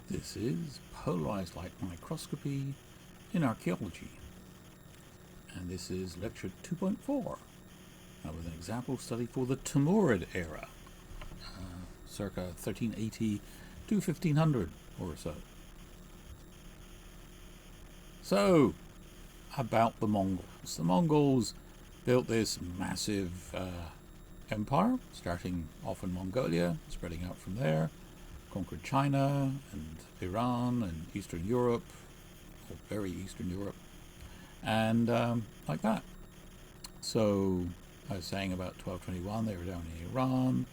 This is Polarized Light Microscopy in Archaeology, and this is lecture 2.4 with an example study for the Timurid era, circa 1380 to 1500 or so. So, about the Mongols. The Mongols built this massive empire, starting off in Mongolia, spreading out from there, conquered China and Iran and Eastern Europe, or very Eastern Europe, and like that. So I was saying about 1221 they were down in Iran,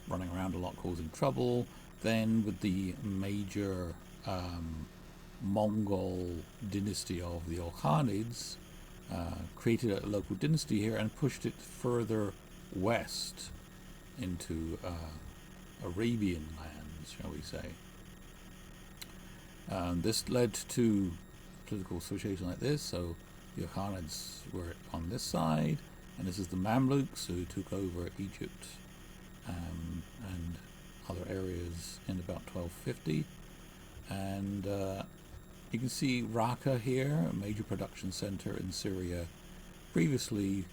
running around a lot, causing trouble. Then with the major Mongol dynasty of the Orkhanids, created a local dynasty here and pushed it further west into Arabian lands, shall we say. This led to political situation like this. So the Orkhanids were on this side, and this is the Mamluks who took over Egypt and other areas in about 1250. And you can see Raqqa here, a major production center in Syria, previously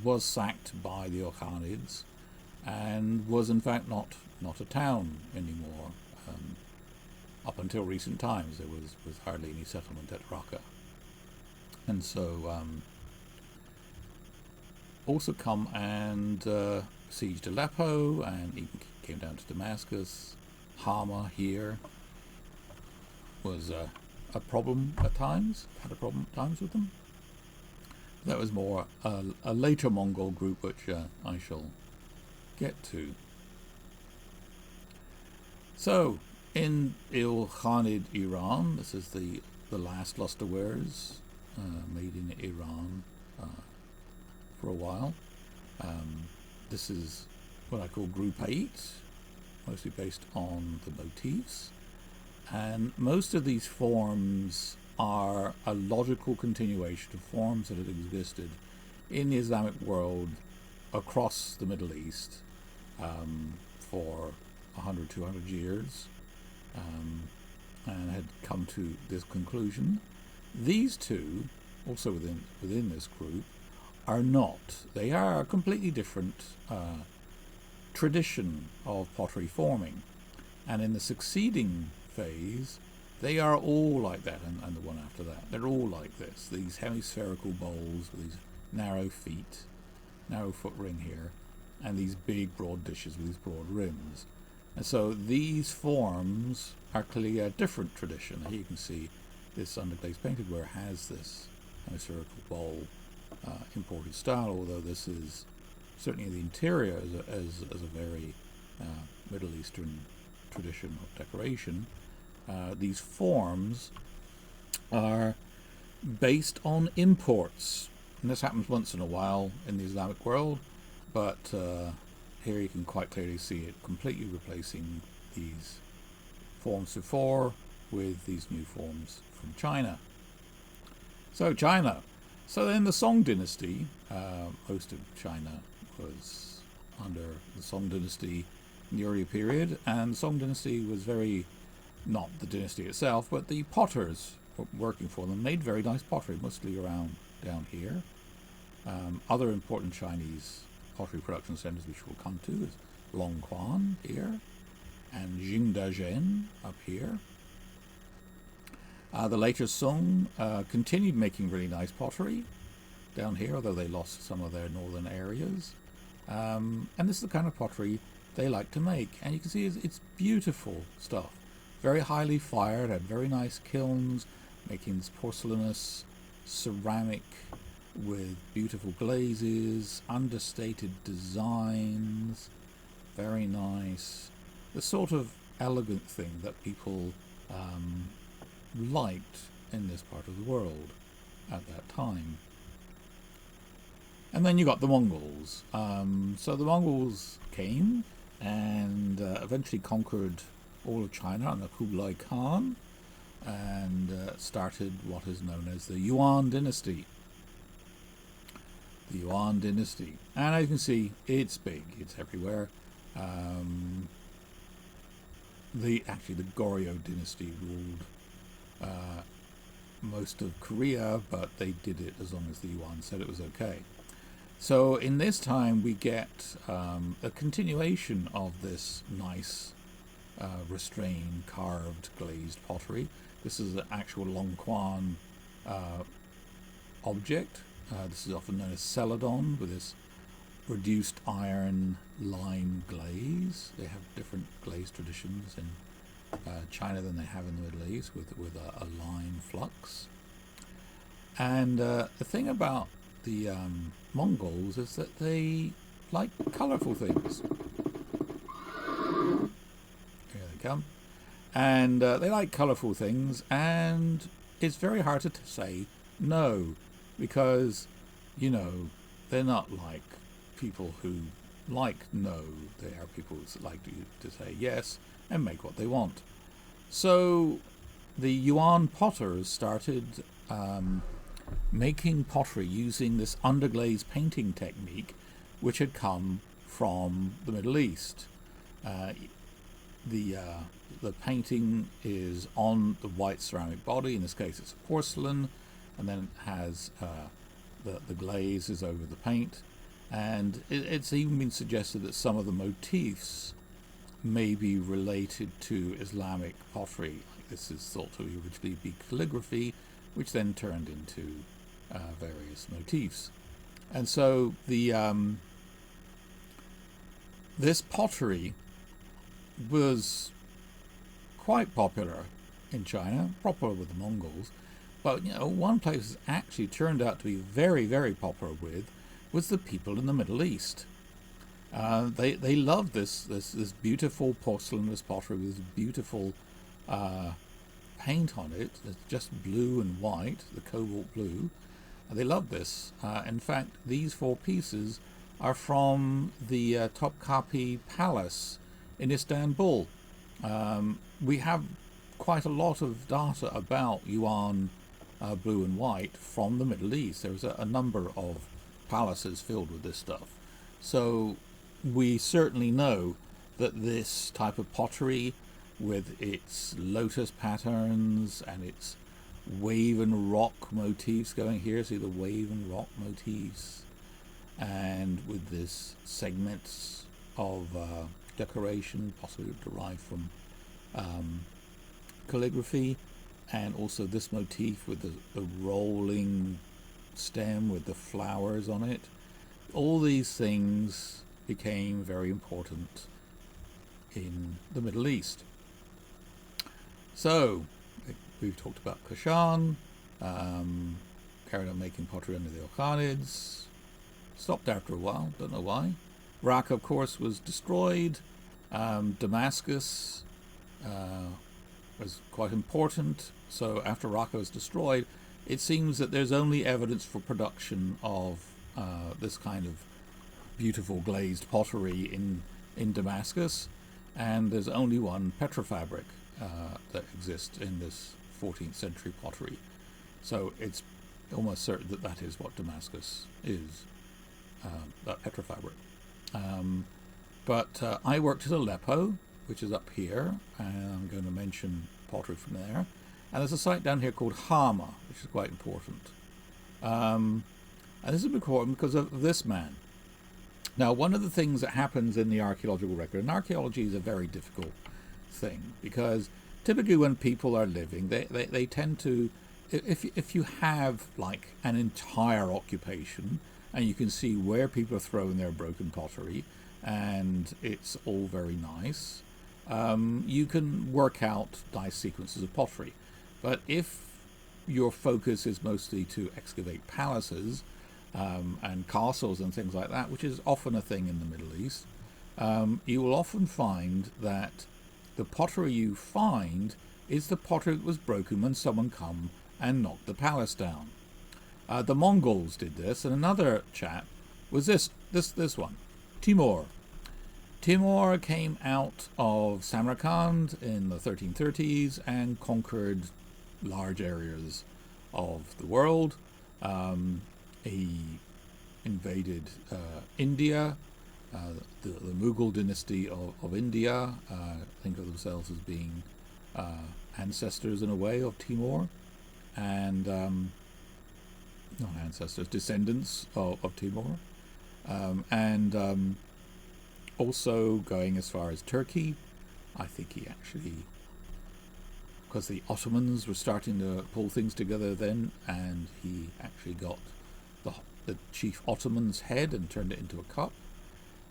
was sacked by the Orkhanids and was in fact not a town anymore. Up until recent times there was hardly any settlement at Raqqa. And so also come and besieged Aleppo and even came down to Damascus. Hama here was a problem at times, had a problem at times with them. That was more a later Mongol group, which I shall get to. So, in Il-Khanid Iran, this is the last lusterwares made in Iran for a while. This is what I call Group 8, mostly based on the motifs. And most of these forms are a logical continuation of forms that had existed in the Islamic world across the Middle East for 100, 200 years, and had come to this conclusion. These two, also within this group, are not. They are a completely different tradition of pottery forming. And in the succeeding phase, they are all like that, and the one after that. They're all like this. These hemispherical bowls with these narrow feet, narrow foot ring here, and these big broad dishes with these broad rims. And so these forms are clearly a different tradition. Here you can see this underglaze painted ware has this hemispherical bowl imported style, although this is certainly the interior as a very Middle Eastern tradition of decoration. These forms are based on imports, and this happens once in a while in the Islamic world, but here you can quite clearly see it completely replacing these forms before with these new forms from China. So China. So in the Song dynasty, most of China was under the Song dynasty in the earlier period, and the Song dynasty was very, not the dynasty itself, but the potters working for them made very nice pottery, mostly around down here. Other important Chinese pottery production centers which we'll come to is Longquan here and Jingdazhen up here. The later Song continued making really nice pottery down here, although they lost some of their northern areas. And this is the kind of pottery they like to make. And you can see it's beautiful stuff. Very highly fired, had very nice kilns, making this porcelainous ceramic with beautiful glazes, understated designs, very nice. The sort of elegant thing that people liked in this part of the world at that time. And then you got the Mongols. So the Mongols came and eventually conquered all of China under Kublai Khan and started what is known as the Yuan dynasty. The Yuan dynasty. And as you can see, it's big, it's everywhere. Actually the Goryeo dynasty ruled most of Korea, but they did it as long as the Yuan said it was okay. So in this time we get a continuation of this nice restrained, carved, glazed pottery. This is an actual Longquan object. This is often known as celadon, with this reduced iron lime glaze. They have different glaze traditions in China than they have in the Middle East, with a lime flux. And the thing about the Mongols is that they like colourful things. Here they come. And they like colourful things, and it's very hard to say no, because, you know, they're not like people who like no. They are people who like to say yes and make what they want. So the Yuan potters started making pottery using this underglaze painting technique, which had come from the Middle East. The painting is on the white ceramic body. In this case, it's porcelain, and then it has the glaze is over the paint. And it's even been suggested that some of the motifs may be related to Islamic pottery. Like this is thought to originally be calligraphy, which then turned into various motifs. And so this pottery was quite popular in China, popular with the Mongols, but you know, one place it's actually turned out to be very, very popular with was the people in the Middle East. They loved this beautiful porcelainous pottery with this beautiful paint on it. It's just blue and white, the cobalt blue. And they loved this. In fact, these 4 pieces are from the Topkapi Palace in Istanbul. We have quite a lot of data about Yuan blue and white from the Middle East. There's a number of palaces filled with this stuff. So we certainly know that this type of pottery, with its lotus patterns and its wave and rock motifs going here, see the wave and rock motifs, and with this segments of decoration, possibly derived from calligraphy, and also this motif with the rolling stem with the flowers on it. All these things became very important in the Middle East. So we've talked about Kashan, carried on making pottery under the Akhanids, stopped after a while, don't know why. Raqqa, of course, was destroyed. Damascus was quite important. So after Raqqa was destroyed, it seems that there's only evidence for production of this kind of beautiful glazed pottery in Damascus, and there's only one Petrofabric that exists in this 14th century pottery. So it's almost certain that that is what Damascus is, that Petrofabric. But I worked at Aleppo, which is up here, and I'm going to mention pottery from there. And there's a site down here called Hama, which is quite important. And this is important because of this man. Now, one of the things that happens in the archaeological record, and archaeology is a very difficult thing, because typically when people are living, they tend to, if you have like an entire occupation, and you can see where people are throwing their broken pottery, and it's all very nice, you can work out nice sequences of pottery. But if your focus is mostly to excavate palaces and castles and things like that, which is often a thing in the Middle East, you will often find that the pottery you find is the pottery that was broken when someone come and knocked the palace down. The Mongols did this, and another chap was this one, Timur. Timur came out of Samarkand in the 1330s and conquered large areas of the world. He invaded India, the Mughal dynasty of India think of themselves as being ancestors in a way of Timur, and not ancestors, descendants of Timur, and also going as far as Turkey. I think he actually, because the Ottomans were starting to pull things together then, and he actually got the chief Ottoman's head and turned it into a cup.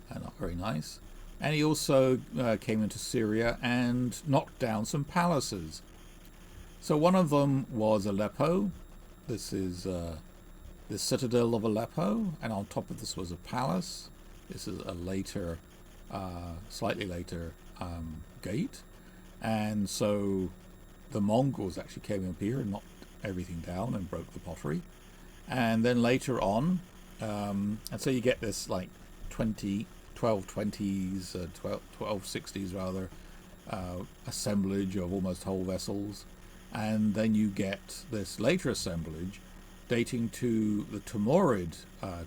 Not very nice. And he also came into Syria and knocked down some palaces. So one of them was Aleppo. This is the citadel of Aleppo, and on top of this was a palace. This is a later, slightly later gate. And so the Mongols actually came up here and knocked everything down and broke the pottery. And then later on, and so you get this like 1220s, 1260s rather, assemblage of almost whole vessels. And then you get this later assemblage dating to the Timurid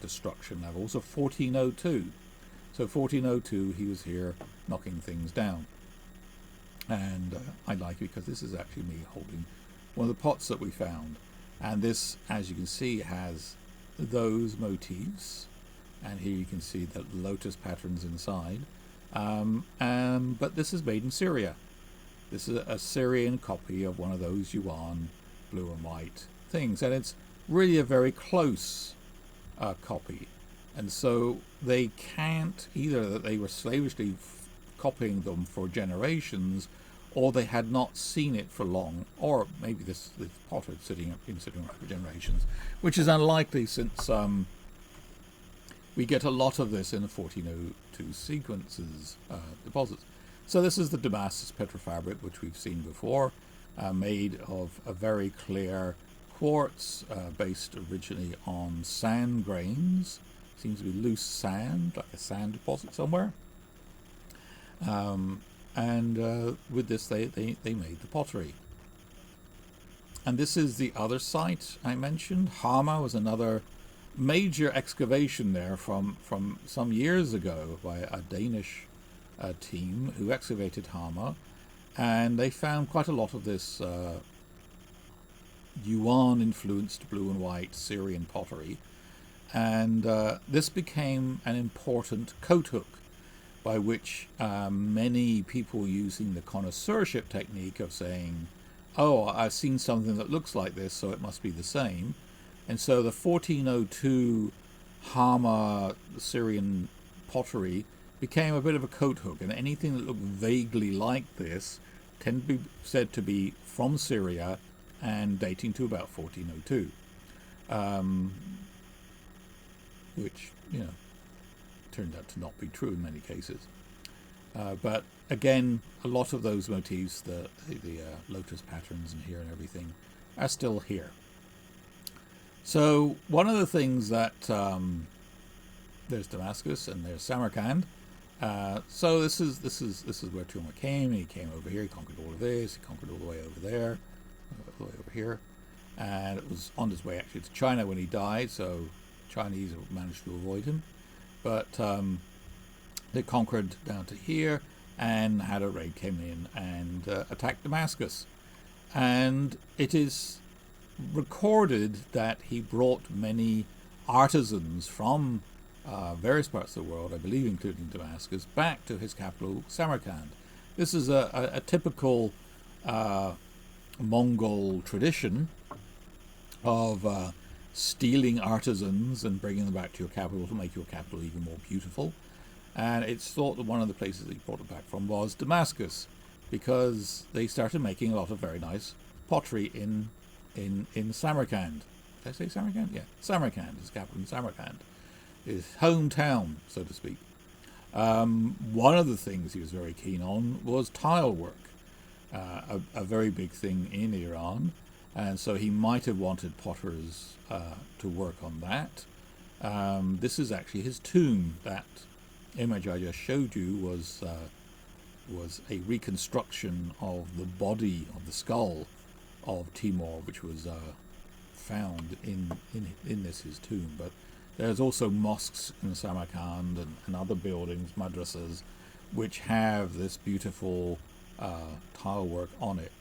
destruction levels of 1402. So 1402, he was here knocking things down. And I like it because this is actually me holding one of the pots that we found. And this, as you can see, has those motifs. And here you can see the lotus patterns inside. But this is made in Syria. This is a Syrian copy of one of those Yuan blue and white things. And it's really a very close copy. And so they can't, either that they were slavishly copying them for generations, or they had not seen it for long, or maybe this pot had been sitting around for generations, which is unlikely since we get a lot of this in the 1402 sequences deposits. So this is the Damascus Petrofabric, which we've seen before, made of a very clear quartz, based originally on sand grains. Seems to be loose sand, like a sand deposit somewhere. With this, they made the pottery. And this is the other site I mentioned. Hama was another major excavation there from some years ago by a Danish team who excavated Hama, and they found quite a lot of this Yuan-influenced blue and white Syrian pottery. And this became an important coat hook by which many people using the connoisseurship technique of saying, oh, I've seen something that looks like this, so it must be the same. And so the 1402 Hama Syrian pottery became a bit of a coat hook, and anything that looked vaguely like this tended to be said to be from Syria and dating to about 1402. Which, turned out to not be true in many cases. But again, a lot of those motifs, the lotus patterns and here and everything, are still here. So one of the things that there's Damascus and there's Samarkand. So this is where Timur came. He came over here. He conquered all of this. He conquered all the way over there, all the way over here, and it was on his way actually to China when he died. So Chinese managed to avoid him, but they conquered down to here and had a raid, came in and attacked Damascus. And it is recorded that he brought many artisans from various parts of the world, I believe including Damascus, back to his capital, Samarkand. This is a typical Mongol tradition of stealing artisans and bringing them back to your capital to make your capital even more beautiful. And it's thought that one of the places he brought it back from was Damascus, because they started making a lot of very nice pottery in Samarkand. Did I say Samarkand? Yeah, Samarkand, his capital in Samarkand, his hometown, so to speak. One of the things he was very keen on was tile work, a very big thing in Iran, and so he might have wanted potters to work on that. This is actually his tomb. That image I just showed you was a reconstruction of the body of the skull of Timur, which was found in his tomb. But There's also mosques in Samarkand and other buildings, madrasas, which have this beautiful tile work on it.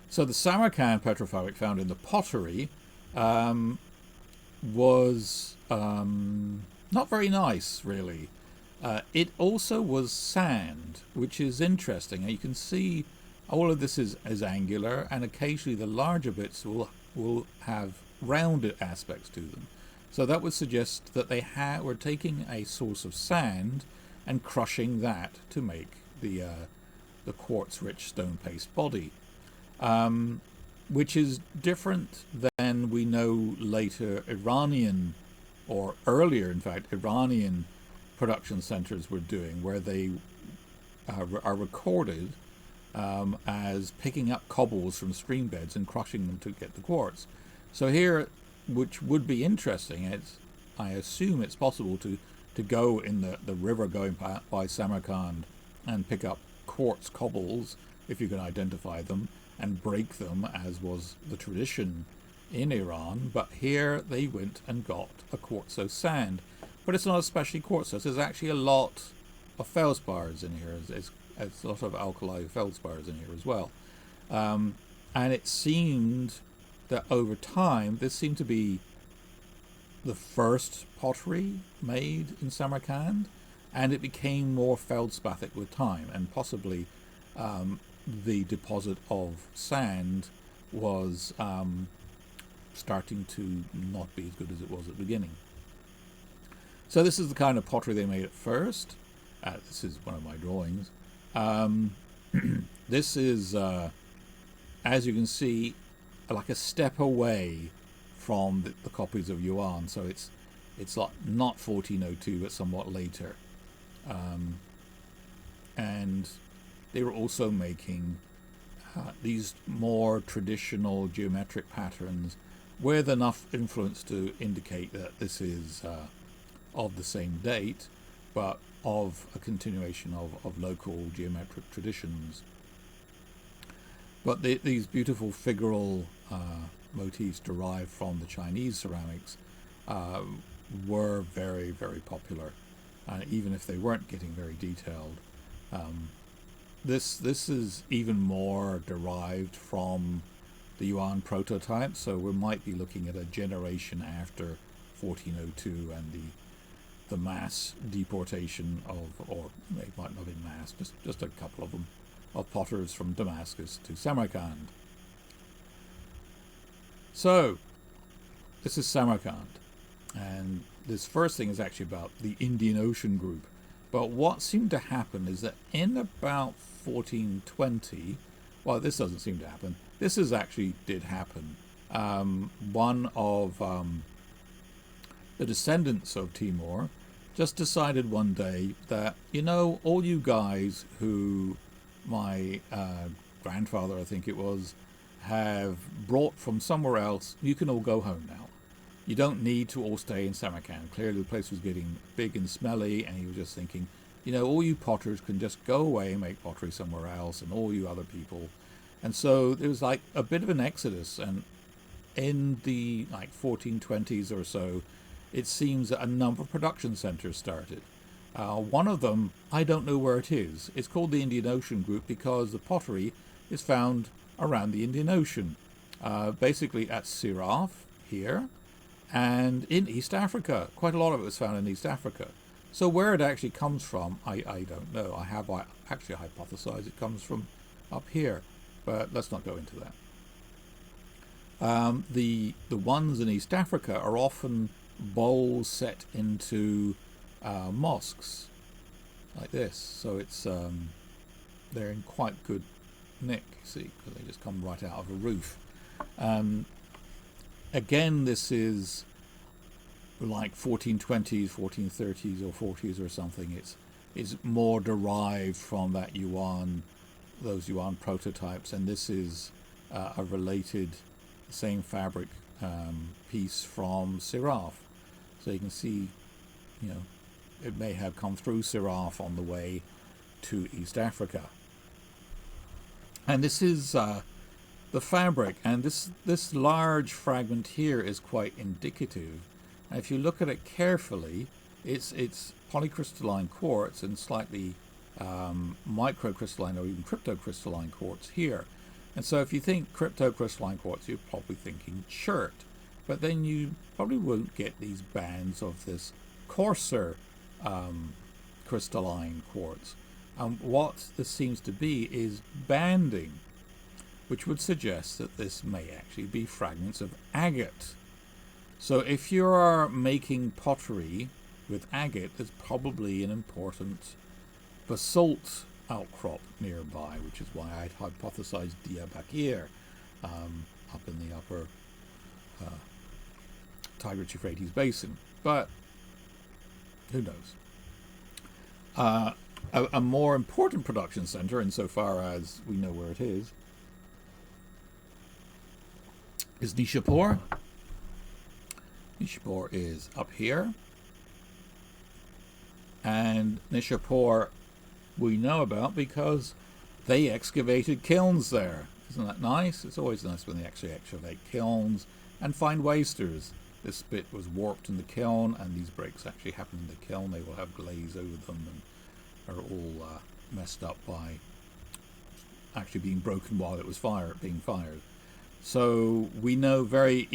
So the Samarkand Petrofabric found in the pottery was not very nice, really. It also was sand, which is interesting. And you can see all of this is angular, and occasionally the larger bits will have rounded aspects to them. So that would suggest that they were taking a source of sand and crushing that to make the quartz-rich stone paste body, which is different than we know later Iranian, or earlier in fact, Iranian production centers were doing, where they are recorded as picking up cobbles from stream beds and crushing them to get the quartz. So here, which would be interesting, I assume it's possible to go in the river going by Samarkand and pick up quartz cobbles, if you can identify them, and break them, as was the tradition in Iran. But here they went and got a quartzo sand. But it's not especially quartzo. There's actually a lot of feldspars in here. There's a lot of alkali feldspars in here as well. And it seemed that over time, this seemed to be the first pottery made in Samarkand, and it became more feldspathic with time, and possibly the deposit of sand was starting to not be as good as it was at the beginning. So this is the kind of pottery they made at first. This is one of my drawings. This is, as you can see, like a step away from the copies of Yuan. So it's like not 1402, but somewhat later. And they were also making these more traditional geometric patterns with enough influence to indicate that this is of the same date, but of a continuation of local geometric traditions. But these beautiful figural motifs derived from the Chinese ceramics were very, very popular, even if they weren't getting very detailed. This is even more derived from the Yuan prototype, so we might be looking at a generation after 1402 and the mass deportation of, or it might not be mass, just a couple of them, of potters from Damascus to Samarkand. So this is Samarkand, and this first thing is actually about the Indian Ocean group. But what seemed to happen is that in about 1420, well, this doesn't seem to happen. This actually did happen. One of the descendants of Timur just decided one day that, you know, all you guys who my grandfather, I think it was, have brought from somewhere else, you can all go home now. You don't need to all stay in Samarkand. Clearly the place was getting big and smelly, and he was just thinking, you know, all you potters can just go away and make pottery somewhere else, and all you other people. And so there was like a bit of an exodus, and in the like 1420s or so, it seems that a number of production centers started. One of them, I don't know where it is. It's called the Indian Ocean Group because the pottery is found around the Indian Ocean, basically at Siraf here, and in East Africa. Quite a lot of it was found in East Africa. So where it actually comes from, I don't know. I actually hypothesized it comes from up here, but let's not go into that. The ones in East Africa are often bowls set into mosques like this. So it's they're in quite good nick, you see, because they just come right out of a roof. Again, this is like 1420s, 1430s or 40s or something. It's more derived from that Yuan, those Yuan prototypes, and this is a related same fabric piece from Siraf. So you can see, you know, it may have come through Siraf on the way to East Africa. And this is the fabric, and this large fragment here is quite indicative And if you look at it carefully, it's polycrystalline quartz and slightly microcrystalline or even cryptocrystalline quartz here. And so if you think cryptocrystalline quartz, you're probably thinking chert. But then you probably won't get these bands of this coarser crystalline quartz. And what this seems to be is banding, which would suggest that this may actually be fragments of agate. So if you're making pottery with agate, there's probably an important basalt outcrop nearby, which is why I'd hypothesized Diyarbakir up in the upper Tigris-Euphrates basin. But who knows? A more important production center, insofar as we know where it is Nishapur. Nishapur is up here. And Nishapur we know about because they excavated kilns there. Isn't that nice? It's always nice when they actually excavate kilns and find wasters. This bit was warped in the kiln, and these breaks actually happen in the kiln. They will have glaze over them and are all messed up by actually being broken while it was being fired. So we know very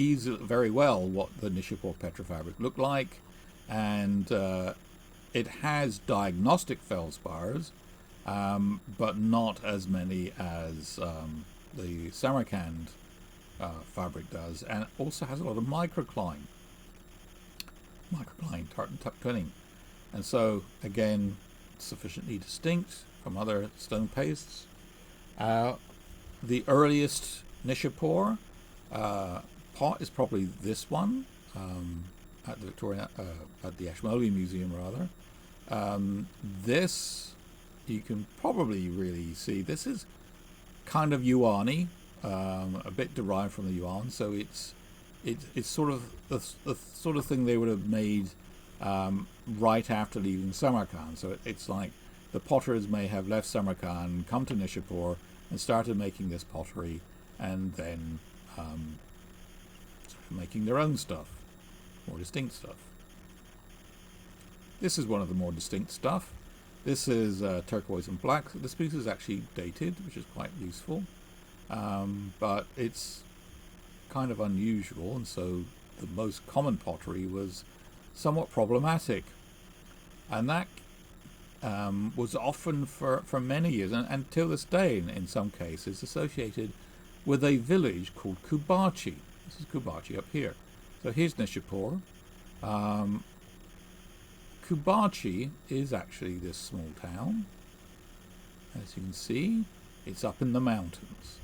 well what the Nishapur Petrofabric looked like, and it has diagnostic feldspars, but not as many as the Samarqand fabric does, and it also has a lot of microcline tartan twinning, and so again sufficiently distinct from other stone pastes. The earliest Nishapur pot is probably this one at the Victoria, at the Ashmolean Museum rather. This you can probably really see. This is kind of yuan-y, a bit derived from the yuan, so it's sort of the sort of thing they would have made right after leaving Samarkand. So it's like the potters may have left Samarkand, come to Nishapur, and started making this pottery, and then started making their own stuff, more distinct stuff. This is one of the more distinct stuff. This is turquoise and black. This piece is actually dated, which is quite useful, but it's kind of unusual, and so the most common pottery was somewhat problematic, and that was often for many years, and till this day in some cases, associated with a village called Kubachi. This is Kubachi up here. So here's Nishapur. Kubachi is actually this small town. As you can see, it's up in the mountains.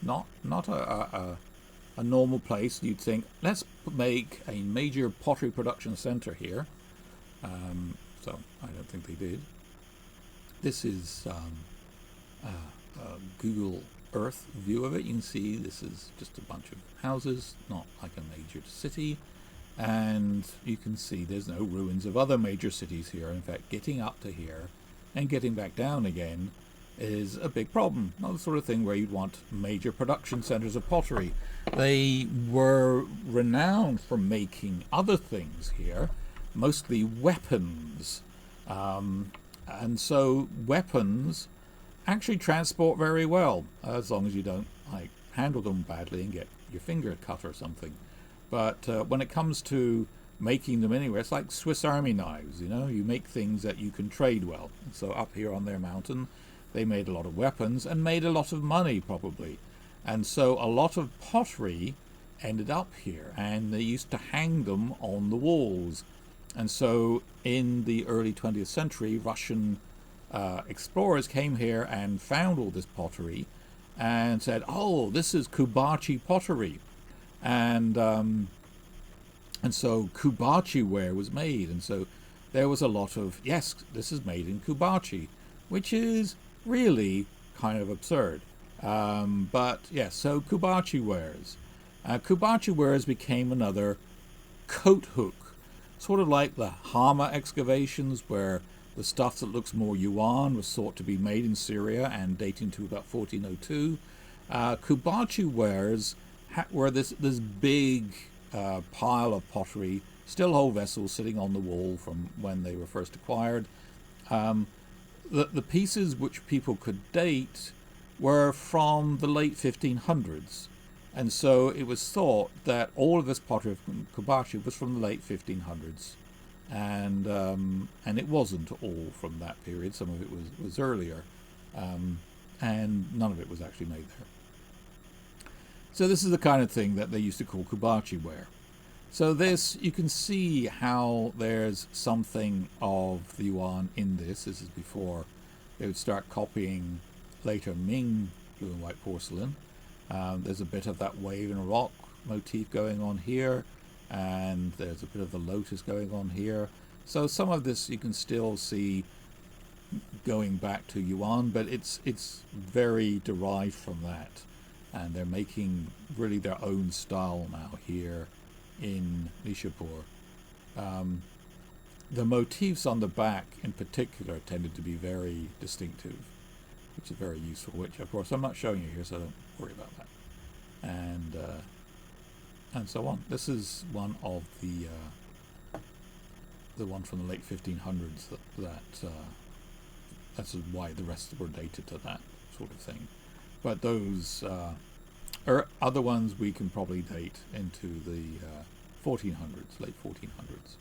Not a normal place. You'd think, let's make a major pottery production center here. So I don't think they did. This is a Google Earth view of it. You can see this is just a bunch of houses, not like a major city. And you can see there's no ruins of other major cities here. In fact, getting up to here and getting back down again is a big problem. Not the sort of thing where you'd want major production centers of pottery. They were renowned for making other things here, mostly weapons. And so weapons actually transport very well, as long as you don't like handle them badly and get your finger cut or something. But when it comes to making them anywhere, it's like Swiss Army knives, you know, you make things that you can trade well. And so up here on their mountain, they made a lot of weapons and made a lot of money probably. And so a lot of pottery ended up here, and they used to hang them on the walls. And so in the early 20th century, Russian explorers came here and found all this pottery and said, oh, this is Kubachi pottery. And so Kubachi ware was made, and so there was a lot of, yes, this is made in Kubachi, which is really kind of absurd. But yes, so Kubachi wares. Kubachi wares became another coat hook, sort of like the Hama excavations, where the stuff that looks more yuan was thought to be made in Syria and dating to about 1402. Kubachi wares were this big pile of pottery still whole vessels sitting on the wall from when they were first acquired. The pieces which people could date were from the late 1500s. And so it was thought that all of this pottery of Kubachi was from the late 1500s. And it wasn't all from that period. Some of it was earlier. And none of it was actually made there. So this is the kind of thing that they used to call Kubachi ware. So this, you can see how there's something of the yuan in this. This is before they would start copying later Ming blue and white porcelain. There's a bit of that wave and rock motif going on here, and there's a bit of the lotus going on here. So some of this you can still see going back to yuan, but it's very derived from that, and they're making really their own style now here in Nishapur. The motifs on the back in particular tended to be very distinctive, which is very useful, which of course I'm not showing you here, so don't worry about that. And so on. This is one of the one from the late 1500s that's why the rest were dated to that sort of thing. But those other ones we can probably date into the 1400s, late 1400s.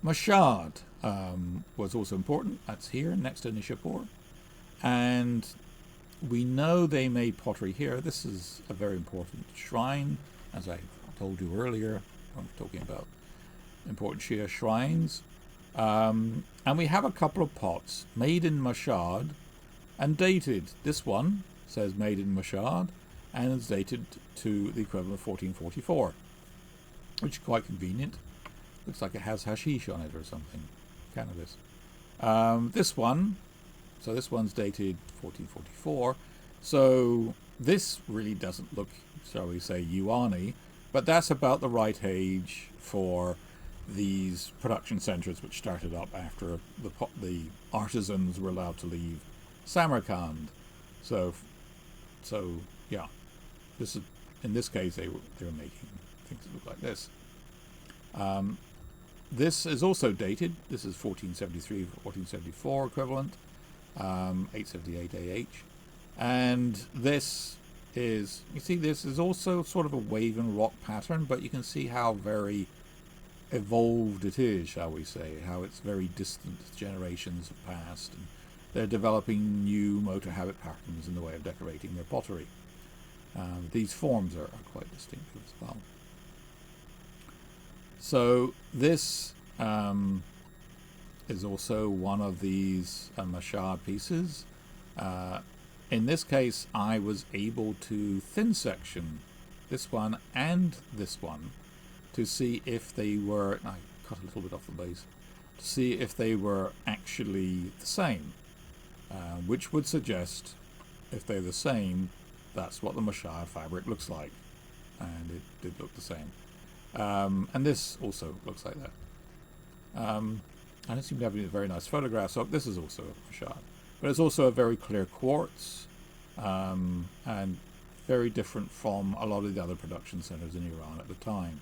Mashhad was also important. That's here next to Nishapur. And we know they made pottery here. This is a very important shrine, as I told you earlier. I'm talking about important Shia shrines. And we have a couple of pots made in Mashhad and dated. This one says made in Mashhad and is dated to the equivalent of 1444, which is quite convenient. Looks like it has hashish on it or something, cannabis. This one, so this one's dated 1444. So this really doesn't look, shall we say, yuan-y, but that's about the right age for these production centers which started up after the artisans were allowed to leave Samarkand. So yeah, this is, in this case they were making things that look like this. This is also dated. This is 1473, 1474 equivalent, 878 AH. And this is, you see, this is also sort of a wave and rock pattern, but you can see how very evolved it is, shall we say, how it's very distant generations have passed, and they're developing new motor habit patterns in the way of decorating their pottery. These forms are quite distinctive as well. So this is also one of these Mashhad pieces. In this case, I was able to thin section this one and this one to see if they were, I cut a little bit off the base, to see if they were actually the same, which would suggest if they're the same, that's what the Mashhad fabric looks like, and it did look the same. And this also looks like that. I don't seem to have any very nice photographs of this. Is also a Mashhad, but it's also a very clear quartz, and very different from a lot of the other production centers in Iran at the time.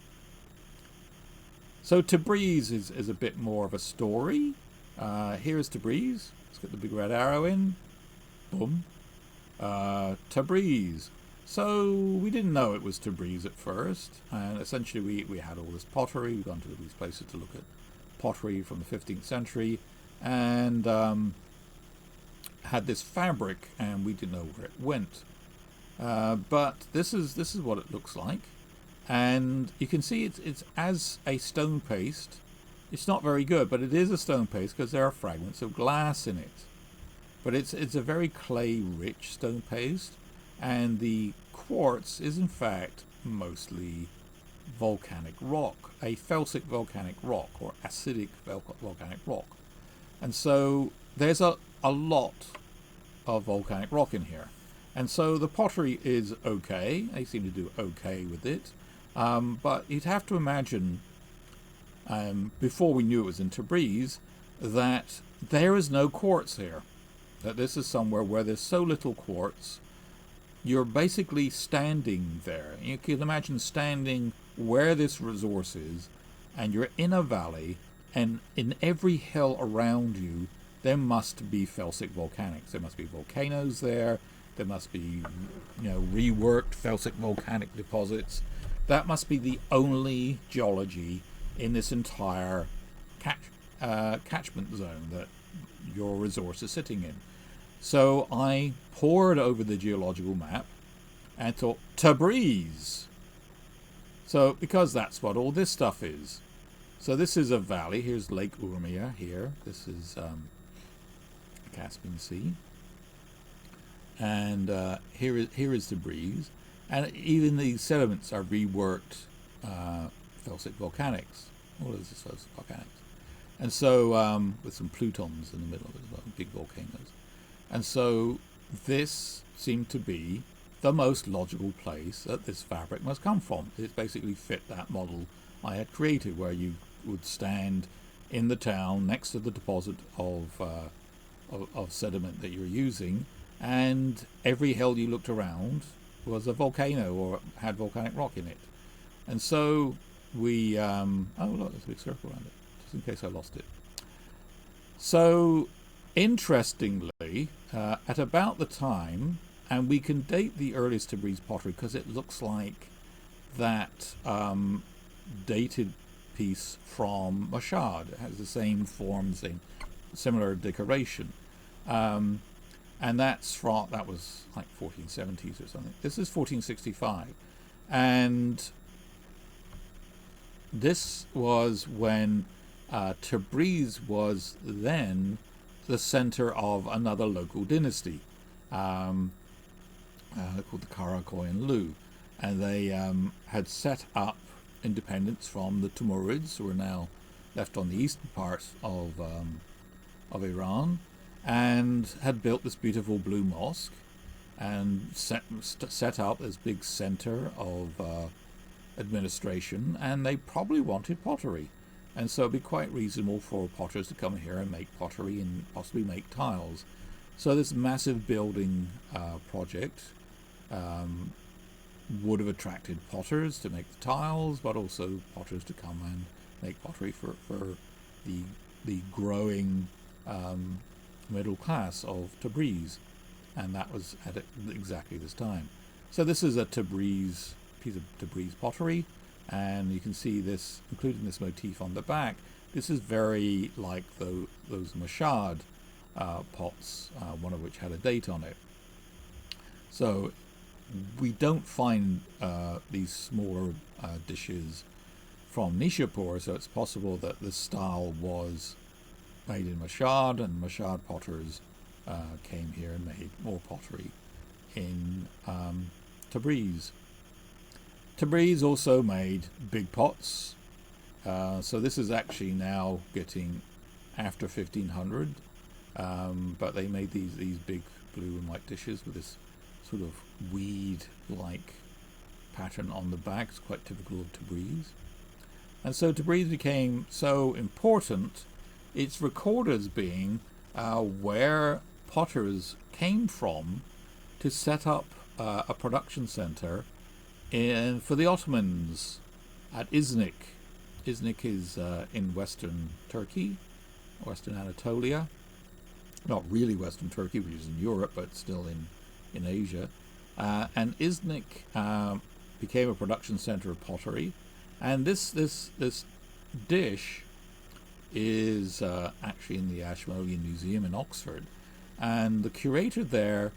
So Tabriz is a bit more of a story. Here's Tabriz. Let's get the big red arrow in. Boom. Tabriz. So we didn't know it was Tabriz at first, and essentially we had all this pottery. We've gone to these places to look at pottery from the 15th century, and had this fabric, and we didn't know where it went. But this is what it looks like, and you can see it's as a stone paste. It's not very good, but it is a stone paste because there are fragments of glass in it. But it's a very clay-rich stone paste, and the quartz is in fact mostly volcanic rock, a felsic volcanic rock or acidic volcanic rock. And so there's a lot of volcanic rock in here. And so the pottery is okay. They seem to do okay with it. But you'd have to imagine, before we knew it was in Tabriz, that there is no quartz here. That this is somewhere where there's so little quartz, you're basically standing there. You can imagine standing where this resource is and you're in a valley, and in every hill around you there must be felsic volcanics. There must be volcanoes there. There must be, reworked felsic volcanic deposits. That must be the only geology in this entire catchment zone that your resource is sitting in. So I pored over the geological map and thought, Tabriz. So, because that's what all this stuff is. So this is a valley. Here's Lake Urmia here. This is Caspian Sea. And here is Tabriz. And even these sediments are reworked felsic volcanics. All of this is felsic volcanics. And so, with some plutons in the middle of it as well, big volcanoes. And so this seemed to be the most logical place that this fabric must come from. It basically fit that model I had created, where you would stand in the town next to the deposit of sediment that you're using, and every hill you looked around was a volcano or had volcanic rock in it. And so we, oh look, there's a big circle around it, just in case I lost it. So interestingly, at about the time, and we can date the earliest Tabriz pottery because it looks like that dated piece from Mashhad. It has the same form, similar decoration. And that was like 1470s or something. This is 1465. And this was when Tabriz was then the center of another local dynasty called the Karakoyunlu, and they had set up independence from the Timurids, who were now left on the eastern part of Iran, and had built this beautiful blue mosque and set up this big center of administration, and they probably wanted pottery. And so it'd be quite reasonable for potters to come here and make pottery and possibly make tiles. So this massive building project would have attracted potters to make the tiles, but also potters to come and make pottery for the growing middle class of Tabriz. And that was at exactly this time. So this is a piece of Tabriz pottery, and you can see this, including this motif on the back. This is very like those Mashhad pots, one of which had a date on it. So we don't find these smaller dishes from Nishapur, so it's possible that this style was made in Mashhad, and Mashhad potters came here and made more pottery in Tabriz. Tabriz also made big pots. So this is actually now getting after 1500, but they made these big blue and white dishes with this sort of weed-like pattern on the back. It's quite typical of Tabriz. And so Tabriz became so important, it's recorded as being where potters came from to set up a production center for the Ottomans at Iznik. Iznik is in western Turkey, western Anatolia. Not really western Turkey, which is in Europe, but still in Asia. And Iznik became a production center of pottery. And this dish is actually in the Ashmolean Museum in Oxford. And the curator there,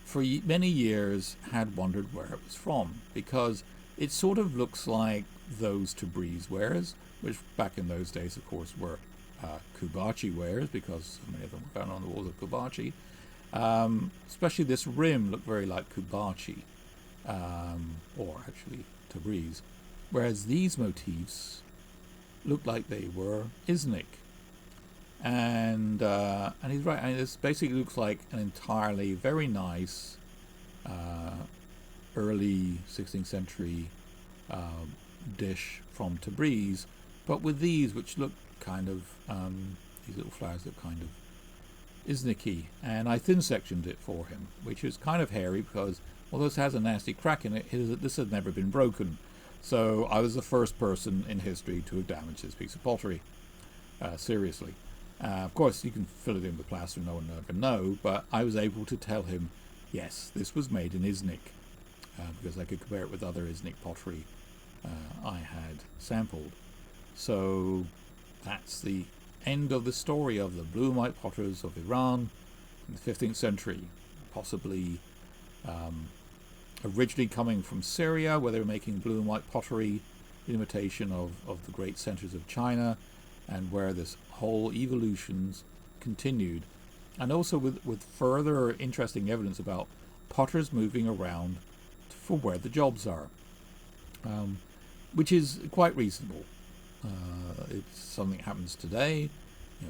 for many years, had wondered where it was from, because it sort of looks like those Tabriz wares, which back in those days, of course, were Kubachi wares, because so many of them were found on the walls of Kubachi. Especially this rim looked very like Kubachi, or actually Tabriz, whereas these motifs looked like they were Iznik. And he's right. I mean, this basically looks like an entirely very nice early 16th century dish from Tabriz, but with these which look kind of these little flowers look kind of Izniki. And I thin sectioned it for him, which is kind of hairy because although this has a nasty crack in it, this has never been broken. So I was the first person in history to have damaged this piece of pottery, seriously. Of course, you can fill it in with plaster, no one will ever know, but I was able to tell him, yes, this was made in Iznik, because I could compare it with other Iznik pottery I had sampled. So that's the end of the story of the blue and white potters of Iran in the 15th century, possibly originally coming from Syria, where they were making blue and white pottery in imitation of the great centers of China, and where this whole evolutions continued, and also with further interesting evidence about potters moving around for where the jobs are, which is quite reasonable. It's something that happens today,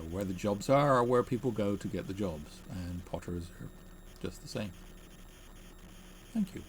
where the jobs are where people go to get the jobs, and potters are just the same. Thank you.